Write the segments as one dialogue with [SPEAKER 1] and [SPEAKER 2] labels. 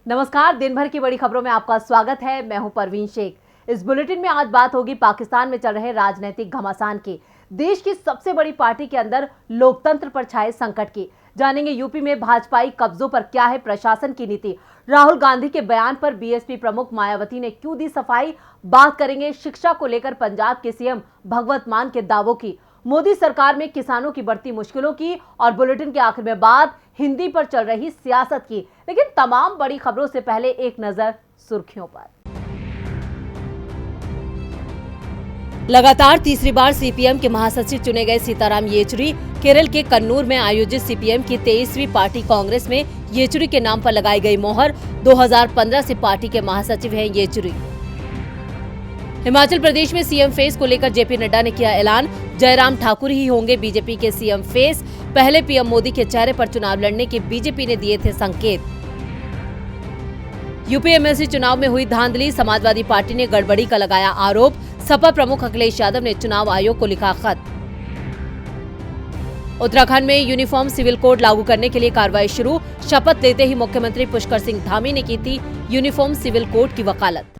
[SPEAKER 1] नमस्कार, दिन भर की बड़ी खबरों में आपका स्वागत है। मैं हूं परवीन शेख। इस बुलेटिन में आज बात होगी पाकिस्तान में चल रहे राजनीतिक घमासान की, देश की सबसे बड़ी पार्टी के अंदर लोकतंत्र पर छाए संकट की। जानेंगे यूपी में भाजपाई कब्जों पर क्या है प्रशासन की नीति, राहुल गांधी के बयान पर बीएसपी प्रमुख मायावती ने क्यों दी सफाई, बात करेंगे शिक्षा को लेकर पंजाब के सीएम भगवंत मान के दावों की, मोदी सरकार में किसानों की बढ़ती मुश्किलों की और बुलेटिन के आखिर में बात हिंदी पर चल रही सियासत की। लेकिन तमाम बड़ी खबरों से पहले एक नजर सुर्खियों पर। लगातार तीसरी बार सीपीएम के महासचिव चुने गए सीताराम येचुरी केरल के कन्नूर में आयोजित सीपीएम की 23वीं पार्टी कांग्रेस में येचुरी के नाम पर लगाई गई मोहर। 2015 से पार्टी के महासचिव हैं येचुरी। हिमाचल प्रदेश में सीएम फेस को लेकर जेपी नड्डा ने किया ऐलान, जयराम ठाकुर ही होंगे बीजेपी के सीएम फेस। पहले पीएम मोदी के चेहरे पर चुनाव लड़ने के बीजेपी ने दिए थे संकेत। यूपी एमएलसी चुनाव में हुई धांधली, समाजवादी पार्टी ने गड़बड़ी का लगाया आरोप। सपा प्रमुख अखिलेश यादव ने चुनाव आयोग को लिखा खत। उत्तराखंड में यूनिफॉर्म सिविल कोड लागू करने के लिए कार्रवाई शुरू, शपथ लेते ही मुख्यमंत्री पुष्कर सिंह धामी ने की थी यूनिफॉर्म सिविल कोड की वकालत।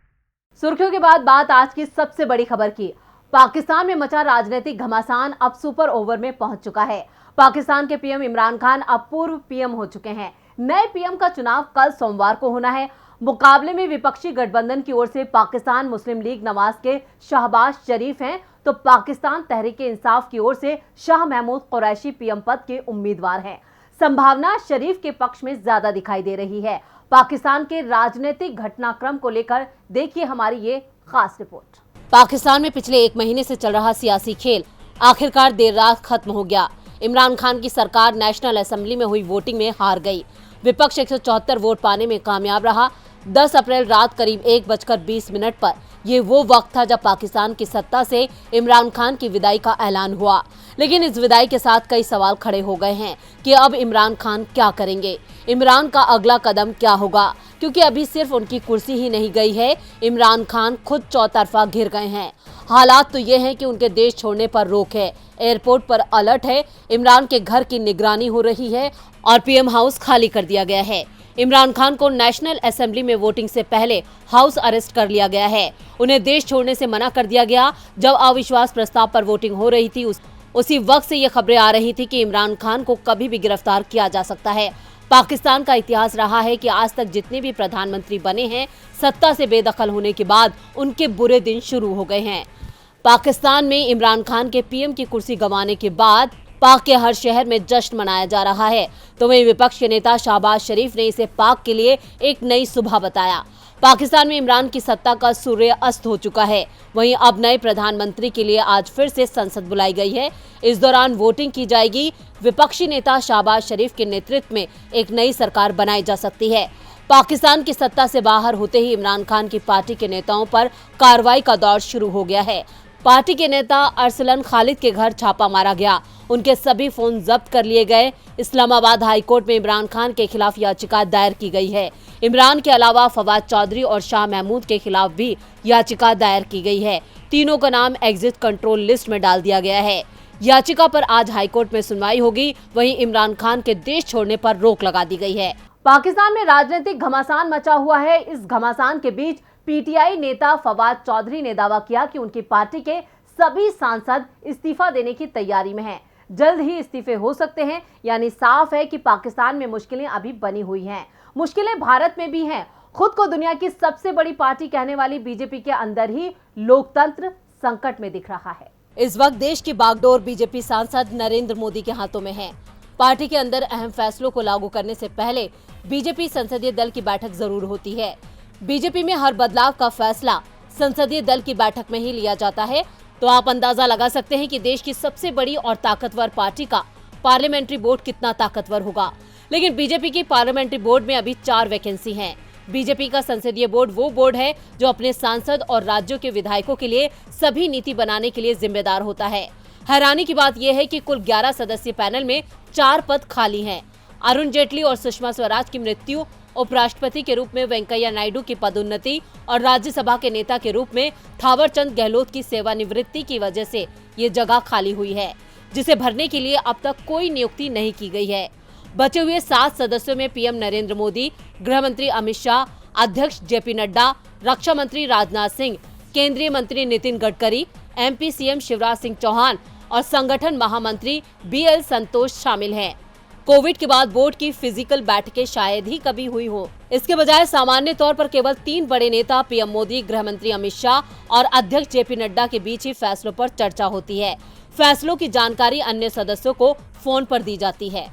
[SPEAKER 1] सुर्खियों के बाद बात आज की सबसे बड़ी खबर की। पाकिस्तान में मचा राजनीतिक घमासान अब सुपर ओवर में पहुंच चुका है। पाकिस्तान के पीएम इमरान खान अब पूर्व पीएम हो चुके हैं। नए पीएम का चुनाव कल सोमवार को होना है। मुकाबले में विपक्षी गठबंधन की ओर से पाकिस्तान मुस्लिम लीग नवाज के शहबाज शरीफ हैं, तो पाकिस्तान तहरीक इंसाफ की ओर से शाह महमूद कुरैशी पीएम पद के उम्मीदवार हैं। संभावना शरीफ के पक्ष में ज्यादा दिखाई दे रही है। पाकिस्तान के राजनीतिक घटनाक्रम को लेकर देखिए हमारी ये खास रिपोर्ट। पाकिस्तान में पिछले एक महीने से चल रहा सियासी खेल आखिरकार देर रात खत्म हो गया। इमरान खान की सरकार नेशनल असेंबली में हुई वोटिंग में हार गई। विपक्ष 174 वोट पाने में कामयाब रहा। 10 अप्रैल रात करीब 1:20 पर ये वो वक्त था जब पाकिस्तान की सत्ता से इमरान खान की विदाई का ऐलान हुआ। लेकिन इस विदाई के साथ कई सवाल खड़े हो गए हैं कि अब इमरान खान क्या करेंगे, इमरान का अगला कदम क्या होगा, क्योंकि अभी सिर्फ उनकी कुर्सी ही नहीं गई है, इमरान खान खुद चौतरफा घिर गए हैं। हालात तो ये हैं कि उनके देश छोड़ने पर रोक है, एयरपोर्ट पर अलर्ट है, इमरान के घर की निगरानी हो रही है और पीएम हाउस खाली कर दिया गया है। इमरान खान को नेशनल असेंबली में वोटिंग से पहले हाउस अरेस्ट कर लिया गया है। उन्हें देश छोड़ने से मना कर दिया गया। जब अविश्वास प्रस्ताव पर वोटिंग हो रही थी उसी वक्त से ये खबरें आ रही थी कि इमरान खान को कभी भी गिरफ्तार किया जा सकता है। पाकिस्तान का इतिहास रहा है कि आज तक जितने भी प्रधानमंत्री बने हैं, सत्ता से बेदखल होने के बाद उनके बुरे दिन शुरू हो गए हैं। पाकिस्तान में इमरान खान के पीएम की कुर्सी गंवाने के बाद पाक के हर शहर में जश्न मनाया जा रहा है, तो वहीं विपक्ष के नेता शहबाज शरीफ ने इसे पाक के लिए एक नई सुबह बताया। पाकिस्तान में इमरान की सत्ता का सूर्य अस्त हो चुका है। वहीं अब नए प्रधानमंत्री के लिए आज फिर से संसद बुलाई गई है। इस दौरान वोटिंग की जाएगी। विपक्षी नेता शहबाज शरीफ के नेतृत्व में एक नई सरकार बनाई जा सकती है। पाकिस्तान की सत्ता से बाहर होते ही इमरान खान की पार्टी के नेताओं पर कार्रवाई का दौर शुरू हो गया है। पार्टी के नेता अरसलन खालिद के घर छापा मारा गया, उनके सभी फोन जब्त कर लिए गए। इस्लामाबाद हाईकोर्ट में इमरान खान के खिलाफ याचिका दायर की गई है। इमरान के अलावा फवाद चौधरी और शाह महमूद के खिलाफ भी याचिका दायर की गई है। तीनों का नाम एग्जिट कंट्रोल लिस्ट में डाल दिया गया है। याचिका पर आज हाईकोर्ट में सुनवाई होगी। वहीं इमरान खान के देश छोड़ने पर रोक लगा दी गई है। पाकिस्तान में राजनीतिक घमासान मचा हुआ है। इस घमासान के बीच पीटीआई नेता फवाद चौधरी ने दावा किया कि उनकी पार्टी के सभी सांसद इस्तीफा देने की तैयारी में हैं। जल्द ही इस्तीफे हो सकते हैं। यानी साफ है कि पाकिस्तान में मुश्किलें अभी बनी हुई हैं। मुश्किलें भारत में भी हैं। खुद को दुनिया की सबसे बड़ी पार्टी कहने वाली बीजेपी के अंदर ही लोकतंत्र संकट में दिख रहा है। इस वक्त देश की बागडोर बीजेपी सांसद नरेंद्र मोदी के हाथों में है। पार्टी के अंदर अहम फैसलों को लागू करने से पहले बीजेपी संसदीय दल की बैठक जरूर होती है। बीजेपी में हर बदलाव का फैसला संसदीय दल की बैठक में ही लिया जाता है। तो आप अंदाजा लगा सकते हैं कि देश की सबसे बड़ी और ताकतवर पार्टी का पार्लियामेंट्री बोर्ड कितना ताकतवर होगा। लेकिन बीजेपी की पार्लियामेंट्री बोर्ड में अभी 4 वैकेंसी हैं। बीजेपी का संसदीय बोर्ड वो बोर्ड है जो अपने सांसद और राज्यों के विधायकों के लिए सभी नीति बनाने के लिए जिम्मेदार होता है। हैरानी की बात यह है कि कुल 11 सदस्यीय पैनल में 4 पद खाली हैं। अरुण जेटली और सुषमा स्वराज की मृत्यु, उपराष्ट्रपति के रूप में वेंकैया नायडू की पदोन्नति और राज्यसभा के नेता के रूप में थावरचंद गहलोत की सेवानिवृत्ति की वजह से ये जगह खाली हुई है, जिसे भरने के लिए अब तक कोई नियुक्ति नहीं की गई है। बचे हुए 7 सदस्यों में पीएम नरेंद्र मोदी, गृह मंत्री अमित शाह, अध्यक्ष जेपी नड्डा, रक्षा मंत्री राजनाथ सिंह, केंद्रीय मंत्री नितिन गडकरी, एमपी सीएम शिवराज सिंह चौहान और संगठन महामंत्री बीएल संतोष शामिल हैं। कोविड के बाद बोर्ड की फिजिकल बैठकें शायद ही कभी हुई हो। इसके बजाय सामान्य तौर पर केवल 3 बड़े नेता पीएम मोदी, गृह मंत्री अमित शाह और अध्यक्ष जेपी नड्डा के बीच ही फैसलों पर चर्चा होती है। फैसलों की जानकारी अन्य सदस्यों को फोन पर दी जाती है।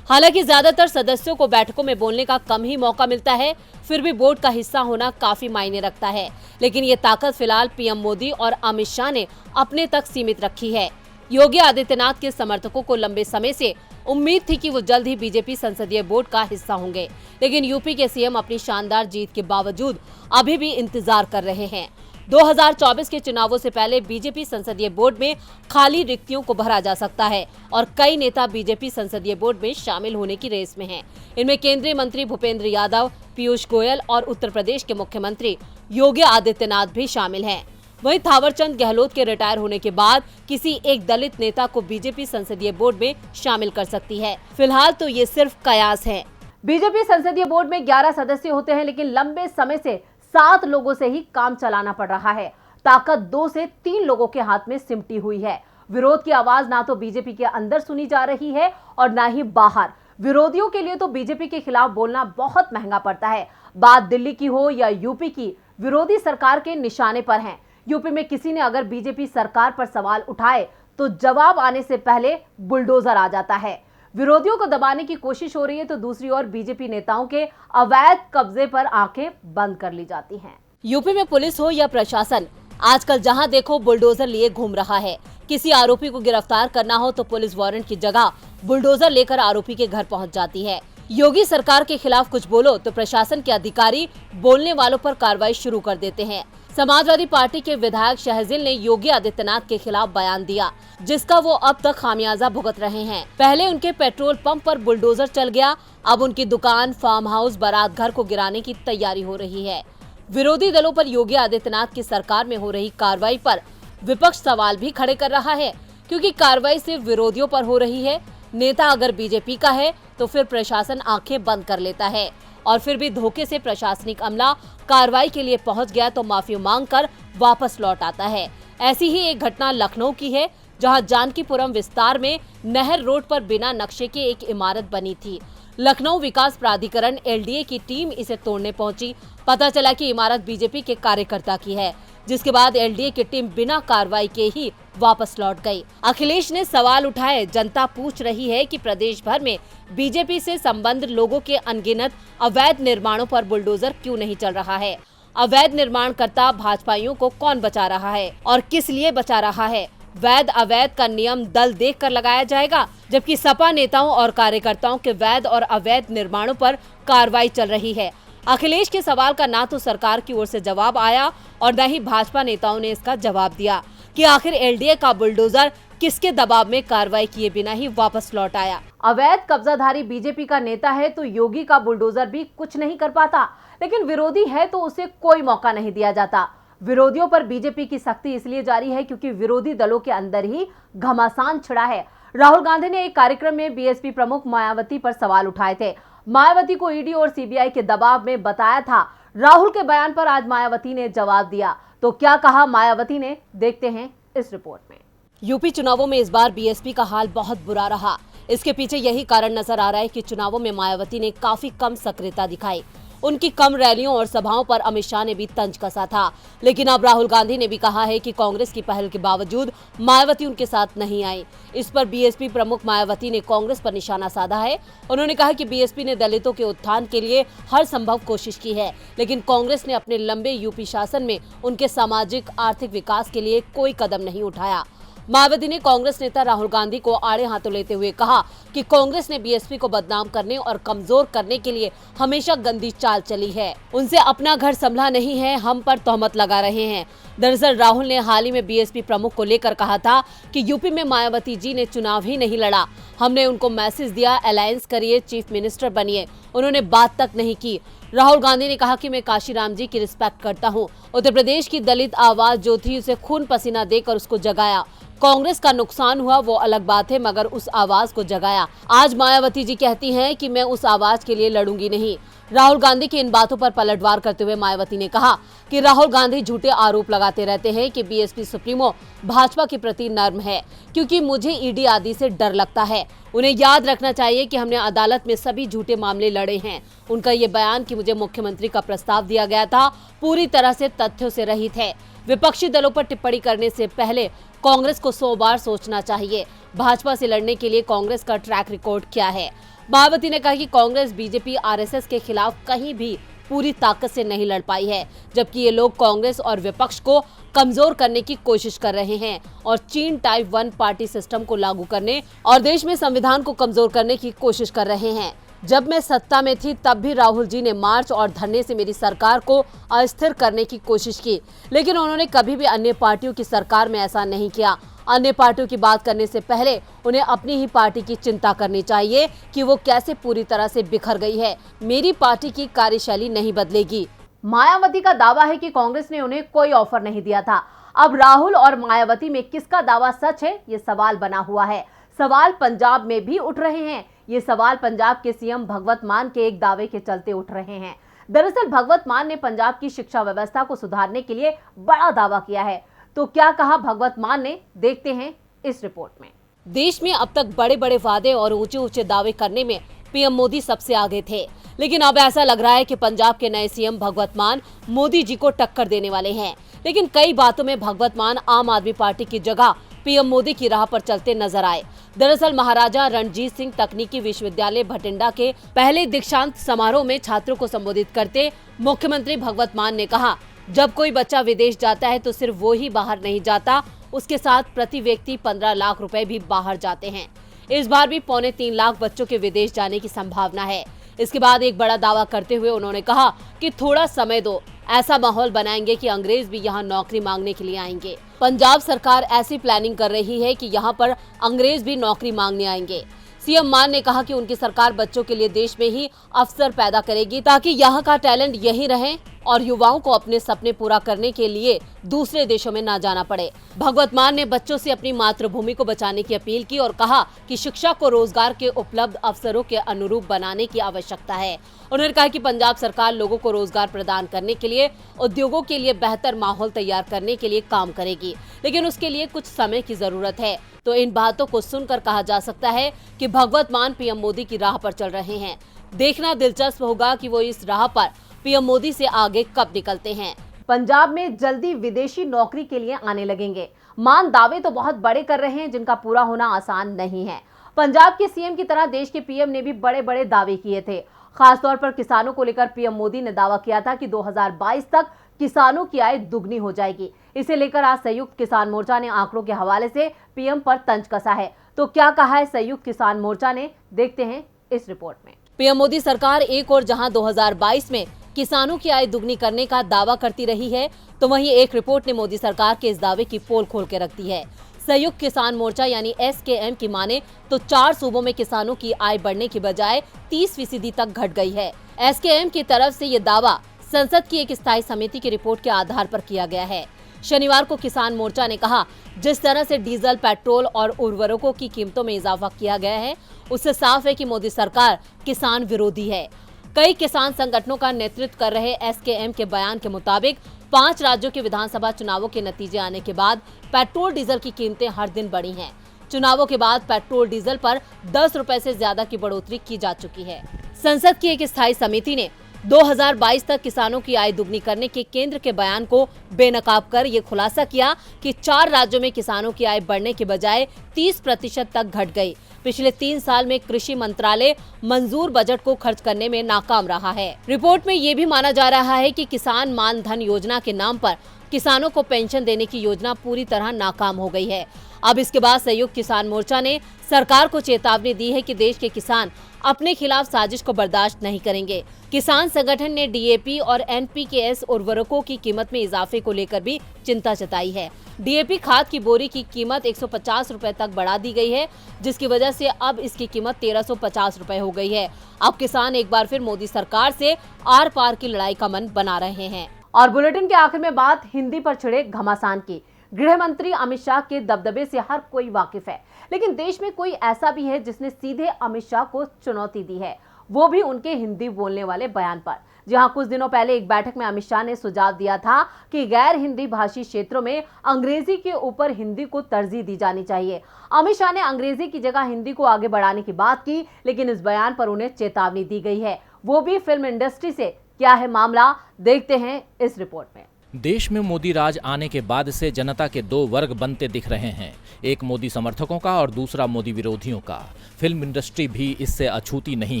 [SPEAKER 1] हालांकि ज्यादातर सदस्यों को बैठकों में बोलने का कम ही मौका मिलता है, फिर भी बोर्ड का हिस्सा होना काफी मायने रखता है। लेकिन ये ताकत फिलहाल पीएम मोदी और अमित शाह ने अपने तक सीमित रखी है। योगी आदित्यनाथ के समर्थकों को लंबे समय से उम्मीद थी कि वो जल्द ही बीजेपी संसदीय बोर्ड का हिस्सा होंगे, लेकिन यूपी के सीएम अपनी शानदार जीत के बावजूद अभी भी इंतजार कर रहे हैं। 2024 के चुनावों से पहले बीजेपी संसदीय बोर्ड में खाली रिक्तियों को भरा जा सकता है और कई नेता बीजेपी संसदीय बोर्ड में शामिल होने की रेस में हैं। इनमें केंद्रीय मंत्री भूपेंद्र यादव, पीयूष गोयल और उत्तर प्रदेश के मुख्यमंत्री योगी आदित्यनाथ भी शामिल हैं। वहीं थावरचंद गहलोत के रिटायर होने के बाद किसी एक दलित नेता को बीजेपी संसदीय बोर्ड में शामिल कर सकती है। फिलहाल तो ये सिर्फ कयास है। बीजेपी संसदीय बोर्ड में 11 सदस्य होते हैं, लेकिन लंबे समय से 7 लोगों से ही काम चलाना पड़ रहा है। ताकत 2 से 3 लोगों के हाथ में सिमटी हुई है। विरोध की आवाज ना तो बीजेपी के अंदर सुनी जा रही है और ना ही बाहर। विरोधियों के लिए तो बीजेपी के खिलाफ बोलना बहुत महंगा पड़ता है। बात दिल्ली की हो या यूपी की, विरोधी सरकार के निशाने पर हैं। यूपी में किसी ने अगर बीजेपी सरकार पर सवाल उठाए तो जवाब आने से पहले बुलडोजर आ जाता है। विरोधियों को दबाने की कोशिश हो रही है तो दूसरी ओर बीजेपी नेताओं के अवैध कब्जे पर आंखें बंद कर ली जाती हैं। यूपी में पुलिस हो या प्रशासन, आजकल जहां देखो बुलडोजर लिए घूम रहा है। किसी आरोपी को गिरफ्तार करना हो तो पुलिस वारंट की जगह बुलडोजर लेकर आरोपी के घर पहुंच जाती है। योगी सरकार के खिलाफ कुछ बोलो तो प्रशासन के अधिकारी बोलने वालों पर कार्रवाई शुरू कर देते हैं। समाजवादी पार्टी के विधायक शहजिल ने योगी आदित्यनाथ के खिलाफ बयान दिया, जिसका वो अब तक खामियाजा भुगत रहे हैं। पहले उनके पेट्रोल पंप पर बुलडोजर चल गया, अब उनकी दुकान, फार्म हाउस, बारात घर को गिराने की तैयारी हो रही है। विरोधी दलों पर योगी आदित्यनाथ की सरकार में हो रही कार्रवाई पर विपक्ष सवाल भी खड़े कर रहा है, क्योंकि कार्रवाई सिर्फ विरोधियों पर हो रही है। नेता अगर बीजेपी का है तो फिर प्रशासन आंखें बंद कर लेता है, और फिर भी धोखे से प्रशासनिक अमला कार्रवाई के लिए पहुंच गया तो माफी मांगकर वापस लौट आता है। ऐसी ही एक घटना लखनऊ की है, जहां जानकीपुरम विस्तार में नहर रोड पर बिना नक्शे के एक इमारत बनी थी। लखनऊ विकास प्राधिकरण एलडीए की टीम इसे तोड़ने पहुंची। पता चला कि इमारत बीजेपी के कार्यकर्ता की है, जिसके बाद एलडीए की टीम बिना कार्रवाई के ही वापस लौट गई। अखिलेश ने सवाल उठाए, जनता पूछ रही है कि प्रदेश भर में बीजेपी से संबंध लोगों के अनगिनत अवैध निर्माणों पर बुलडोजर क्यों नहीं चल रहा है? अवैध निर्माणकर्ता भाजपाइयों को कौन बचा रहा है और किस लिए बचा रहा है? वैध अवैध का नियम दल देखकर लगाया जाएगा, जबकि सपा नेताओं और कार्यकर्ताओं के वैध और अवैध निर्माणों पर कार्रवाई चल रही है। अखिलेश के सवाल का ना तो सरकार की ओर से जवाब आया और न ही भाजपा नेताओं ने इसका जवाब दिया कि आखिर एलडीए का बुलडोजर किसके दबाव में कार्रवाई किए बिना ही वापस लौट आया। अवैध कब्जाधारी बीजेपी का नेता है तो योगी का बुलडोजर भी कुछ नहीं कर पाता, लेकिन विरोधी है तो उसे कोई मौका नहीं दिया जाता। विरोधियों पर बीजेपी की सख्ती इसलिए जारी है क्योंकि विरोधी दलों के अंदर ही घमासान छिड़ा है। राहुल गांधी ने एक कार्यक्रम में बीएसपी प्रमुख मायावती पर सवाल उठाए थे। मायावती को ईडी और सीबीआई के दबाव में बताया था। राहुल के बयान पर आज मायावती ने जवाब दिया। तो क्या कहा मायावती ने, देखते हैं इस रिपोर्ट में। यूपी चुनावों में इस बार बीएसपी का हाल बहुत बुरा रहा। इसके पीछे यही कारण नजर आ रहा है कि चुनावों में मायावती ने काफी कम सक्रियता दिखाई। उनकी कम रैलियों और सभाओं पर अमित शाह ने भी तंज कसा था। लेकिन अब राहुल गांधी ने भी कहा है कि कांग्रेस की पहल के बावजूद मायावती उनके साथ नहीं आई। इस पर बीएसपी प्रमुख मायावती ने कांग्रेस पर निशाना साधा है। उन्होंने कहा कि बीएसपी ने दलितों के उत्थान के लिए हर संभव कोशिश की है, लेकिन कांग्रेस ने अपने लंबे यूपी शासन में उनके सामाजिक आर्थिक विकास के लिए कोई कदम नहीं उठाया। मायावती ने कांग्रेस नेता राहुल गांधी को आड़े हाथों लेते हुए कहा कि कांग्रेस ने बीएसपी को बदनाम करने और कमजोर करने के लिए हमेशा गंदी चाल चली है। उनसे अपना घर संभला नहीं है, हम पर तोहमत लगा रहे हैं। दरअसल राहुल ने हाल ही में बीएसपी प्रमुख को लेकर कहा था कि यूपी में मायावती जी ने चुनाव ही नहीं लड़ा, हमने उनको मैसेज दिया अलायंस करिए, चीफ मिनिस्टर बनिए, उन्होंने बात तक नहीं की। राहुल गांधी ने कहा कि मैं काशीराम जी की रिस्पेक्ट करता हूं, उत्तर प्रदेश की दलित आवाज जो थी उसे खून पसीना देकर उसको जगाया। कांग्रेस का नुकसान हुआ वो अलग बात है, मगर उस आवाज को जगाया। आज मायावती जी कहती हैं कि मैं उस आवाज के लिए लड़ूंगी नहीं। राहुल गांधी की इन बातों पर पलटवार करते हुए मायावती ने कहा कि राहुल गांधी झूठे आरोप लगाते रहते हैं कि बीएसपी सुप्रीमो भाजपा के प्रति नर्म है, क्योंकि मुझे ईडी आदि से डर लगता है। उन्हें याद रखना चाहिए कि हमने अदालत में सभी झूठे मामले लड़े हैं। उनका ये बयान कि मुझे मुख्यमंत्री का प्रस्ताव दिया गया था पूरी तरह से तथ्यों से रहित है। विपक्षी दलों पर टिप्पणी करने से पहले कांग्रेस को 100 बार सोचना चाहिए। भाजपा से लड़ने के लिए कांग्रेस का ट्रैक रिकॉर्ड क्या है। मायावती ने कहा कि कांग्रेस बीजेपी आरएसएस के खिलाफ कहीं भी पूरी ताकत से नहीं लड़ पाई है, जबकि ये लोग कांग्रेस और विपक्ष को कमजोर करने की कोशिश कर रहे हैं और चीन टाइप 1 पार्टी सिस्टम को लागू करने और देश में संविधान को कमजोर करने की कोशिश कर रहे हैं। जब मैं सत्ता में थी तब भी राहुल जी ने मार्च और धरने से मेरी सरकार को अस्थिर करने की कोशिश की, लेकिन उन्होंने कभी भी अन्य पार्टियों की सरकार में ऐसा नहीं किया। अन्य पार्टियों की बात करने से पहले उन्हें अपनी ही पार्टी की चिंता करनी चाहिए कि वो कैसे पूरी तरह से बिखर गई है। मेरी पार्टी की कार्यशैली नहीं बदलेगी। मायावती का दावा है कि कांग्रेस ने उन्हें कोई ऑफर नहीं दिया था। अब राहुल और मायावती में किसका दावा सच है, ये सवाल बना हुआ है। सवाल पंजाब में भी उठ रहे हैं। ये सवाल पंजाब के सीएम भगवत मान के एक दावे के चलते उठ रहे हैं। दरअसल भगवत मान ने पंजाब की शिक्षा व्यवस्था को सुधारने के लिए बड़ा दावा किया है। तो क्या कहा भगवत मान ने, देखते हैं इस रिपोर्ट में। देश में अब तक बड़े बड़े वादे और ऊंचे ऊंचे दावे करने में पीएम मोदी सबसे आगे थे, लेकिन अब ऐसा लग रहा है कि पंजाब के नए सीएम भगवत मान मोदी जी को टक्कर देने वाले हैं। लेकिन कई बातों में भगवत मान आम आदमी पार्टी की जगह पीएम मोदी की राह पर चलते नजर आए। दरअसल महाराजा रणजीत सिंह तकनीकी विश्वविद्यालय भटिंडा के पहले दीक्षांत समारोह में छात्रों को संबोधित करते मुख्यमंत्री भगवत मान ने कहा, जब कोई बच्चा विदेश जाता है तो सिर्फ वो ही बाहर नहीं जाता, उसके साथ प्रति व्यक्ति 15 लाख रुपए भी बाहर जाते हैं। इस बार भी 2.25 लाख बच्चों के विदेश जाने की संभावना है। इसके बाद एक बड़ा दावा करते हुए उन्होंने कहा कि थोड़ा समय दो, ऐसा माहौल बनाएंगे कि अंग्रेज भी यहाँ नौकरी मांगने के लिए आएंगे। पंजाब सरकार ऐसी प्लानिंग कर रही है कि यहाँ पर अंग्रेज भी नौकरी मांगने आएंगे। सीएम मान ने कहा कि उनकी सरकार बच्चों के लिए देश में ही अवसर पैदा करेगी ताकि यहाँ का टैलेंट यहीं रहे और युवाओं को अपने सपने पूरा करने के लिए दूसरे देशों में न जाना पड़े। भगवत मान ने बच्चों से अपनी मातृभूमि को बचाने की अपील की और कहा कि शिक्षा को रोजगार के उपलब्ध अवसरों के अनुरूप बनाने की आवश्यकता है। उन्होंने कहा कि पंजाब सरकार लोगों को रोजगार प्रदान करने के लिए, उद्योगों के लिए बेहतर माहौल तैयार करने के लिए काम करेगी, लेकिन उसके लिए कुछ समय की जरूरत है। तो इन बातों को सुनकर कहा जा सकता है कि भगवत मान पीएम मोदी की राह पर चल रहे हैं। देखना दिलचस्प होगा कि वो इस राह पर पीएम मोदी से आगे कब निकलते हैं। पंजाब में जल्दी विदेशी नौकरी के लिए आने लगेंगे। मान दावे तो बहुत बड़े कर रहे हैं जिनका पूरा होना आसान नहीं है। पंजाब के सीएम की तरह देश के पीएम ने भी बड़े बड़े दावे किए थे। खासतौर पर किसानों को लेकर पीएम मोदी ने दावा किया था कि 2022 तक किसानों की आय दुगनी हो जाएगी। इसे लेकर आज संयुक्त किसान मोर्चा ने आंकड़ों के हवाले से पीएम पर तंज कसा है। तो क्या कहा है संयुक्त किसान मोर्चा ने, देखते हैं इस रिपोर्ट में। पीएम मोदी सरकार एक और जहां 2022 में किसानों की आय दुगनी करने का दावा करती रही है, तो वहीं एक रिपोर्ट ने मोदी सरकार के इस दावे की पोल खोल के रख दी है। संयुक्त किसान मोर्चा यानी SKM की माने तो 4 सूबों में किसानों की आय बढ़ने की बजाय 30% तक घट गई है। SKM की तरफ से ये दावा संसद की एक स्थायी समिति की रिपोर्ट के आधार पर किया गया है। शनिवार को किसान मोर्चा ने कहा, जिस तरह से डीजल, पेट्रोल और उर्वरकों की कीमतों में इजाफा किया गया है, उससे साफ है कि मोदी सरकार किसान विरोधी है। कई किसान संगठनों का नेतृत्व कर रहे SKM के बयान के मुताबिक 5 राज्यों के विधानसभा चुनावों के नतीजे आने के बाद पेट्रोल डीजल की कीमतें हर दिन बढ़ी हैं। चुनावों के बाद पेट्रोल डीजल पर 10 रुपए से ज्यादा की बढ़ोतरी की जा चुकी है। संसद की एक स्थायी समिति ने 2022 तक किसानों की आय दुगनी करने के केंद्र के बयान को बेनकाब कर ये खुलासा किया कि 4 राज्यों में किसानों की आय बढ़ने के बजाय 30% तक घट गई। पिछले 3 साल में कृषि मंत्रालय मंजूर बजट को खर्च करने में नाकाम रहा है। रिपोर्ट में ये भी माना जा रहा है कि किसान मान धन योजना के नाम पर किसानों को पेंशन देने की योजना पूरी तरह नाकाम हो गई है। अब इसके बाद संयुक्त किसान मोर्चा ने सरकार को चेतावनी दी है कि देश के किसान अपने खिलाफ साजिश को बर्दाश्त नहीं करेंगे। किसान संगठन ने डीएपी और एनपीकेएस उर्वरकों की कीमत में इजाफे को लेकर भी चिंता जताई है। डीएपी खाद की बोरी की कीमत 150 रुपए तक बढ़ा दी गई है, जिसकी वजह से अब इसकी कीमत 1350 रुपए हो गई है। अब किसान एक बार फिर मोदी सरकार से आर पार की लड़ाई का मन बना रहे हैं। और बुलेटिन के आखिर में बात हिंदी पर छिड़े घमासान की। गृह मंत्री अमित शाह के दबदबे से हर कोई वाकिफ है, लेकिन देश में कोई ऐसा भी है जिसने सीधे अमित शाह को चुनौती दी है, वो भी उनके हिंदी बोलने वाले बयान पर। जहां कुछ दिनों पहले एक बैठक में अमित शाह ने सुझाव दिया था कि गैर हिंदी भाषी क्षेत्रों में अंग्रेजी के ऊपर हिंदी को तरजीह दी जानी चाहिए। अमित शाह ने अंग्रेजी की जगह हिंदी को आगे बढ़ाने की बात की, लेकिन इस बयान पर उन्हें चेतावनी दी गई है, वो भी फिल्म इंडस्ट्री से। क्या है मामला, देखते हैं इस रिपोर्ट में।
[SPEAKER 2] देश में मोदी राज आने के बाद से जनता के दो वर्ग बनते दिख रहे हैं, एक मोदी समर्थकों का और दूसरा मोदी विरोधियों का। फिल्म इंडस्ट्री भी इससे अछूती नहीं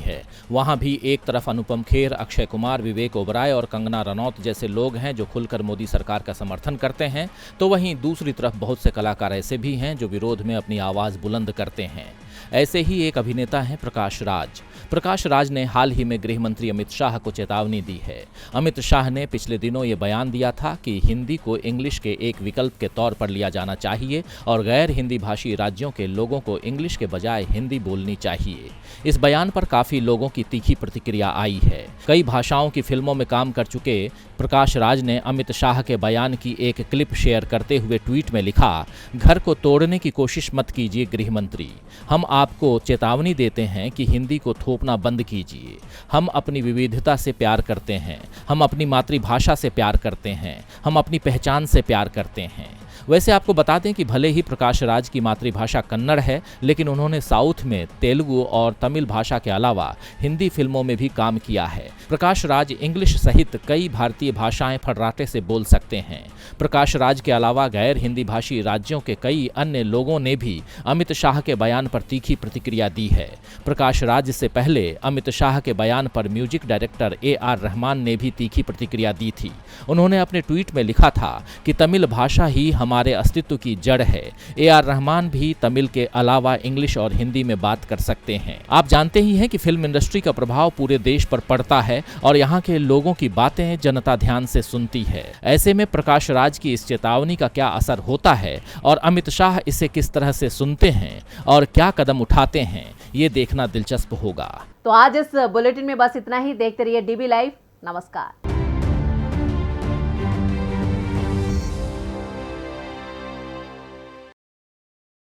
[SPEAKER 2] है। वहां भी एक तरफ अनुपम खेर, अक्षय कुमार, विवेक ओबराय और कंगना रनौत जैसे लोग हैं जो खुलकर मोदी सरकार का समर्थन करते हैं, तो वहीं दूसरी तरफ बहुत से कलाकार ऐसे भी हैं जो विरोध में अपनी आवाज बुलंद करते हैं। ऐसे ही एक अभिनेता हैं प्रकाश राज। प्रकाश राज ने हाल ही में गृह मंत्री अमित शाह को चेतावनी दी है। अमित शाह ने पिछले दिनों ये बयान दिया था कि हिंदी को इंग्लिश के एक विकल्प के तौर पर लिया जाना चाहिए और गैर हिंदी भाषी राज्यों के लोगों को इंग्लिश के बजाय हिंदी बोलनी चाहिए। इस बयान पर काफी लोगों की तीखी प्रतिक्रिया आई है। कई भाषाओं की फिल्मों में काम कर चुके प्रकाश राज ने अमित शाह के बयान की एक क्लिप शेयर करते हुए ट्वीट में लिखा, घर को तोड़ने की कोशिश मत कीजिए गृह मंत्री, हम आपको चेतावनी देते हैं कि हिंदी को थोपना बंद कीजिए। हम अपनी विविधता से प्यार करते हैं, हम अपनी मातृभाषा से प्यार करते हैं, हम अपनी पहचान से प्यार करते हैं। वैसे आपको बता दें कि भले ही प्रकाश राज की मातृभाषा कन्नड़ है, लेकिन उन्होंने साउथ में तेलुगु और तमिल भाषा के अलावा हिंदी फिल्मों में भी काम किया है। प्रकाश राज इंग्लिश सहित कई भारतीय भाषाएं फर्राटे से बोल सकते हैं। प्रकाश राज के अलावा गैर हिंदी भाषी राज्यों के कई अन्य लोगों ने भी अमित शाह के बयान पर तीखी प्रतिक्रिया दी है। प्रकाश राज से पहले अमित शाह के बयान पर म्यूजिक डायरेक्टर AR रहमान ने भी तीखी प्रतिक्रिया दी थी। उन्होंने अपने ट्वीट में लिखा था कि तमिल भाषा ही हमारे अस्तित्व की जड़ है। AR रहमान भी तमिल के अलावा इंग्लिश और हिंदी में बात कर सकते हैं। आप जानते ही हैं कि फिल्म इंडस्ट्री का प्रभाव पूरे देश पर पड़ता है और यहाँ के लोगों की बातें जनता ध्यान से सुनती है। ऐसे में प्रकाश राज की इस चेतावनी का क्या असर होता है और अमित शाह इसे किस तरह से सुनते हैं और क्या कदम उठाते हैं, ये देखना दिलचस्प होगा।
[SPEAKER 1] तो आज इस बुलेटिन में बस इतना ही। देखते रहिए DB लाइव। नमस्कार।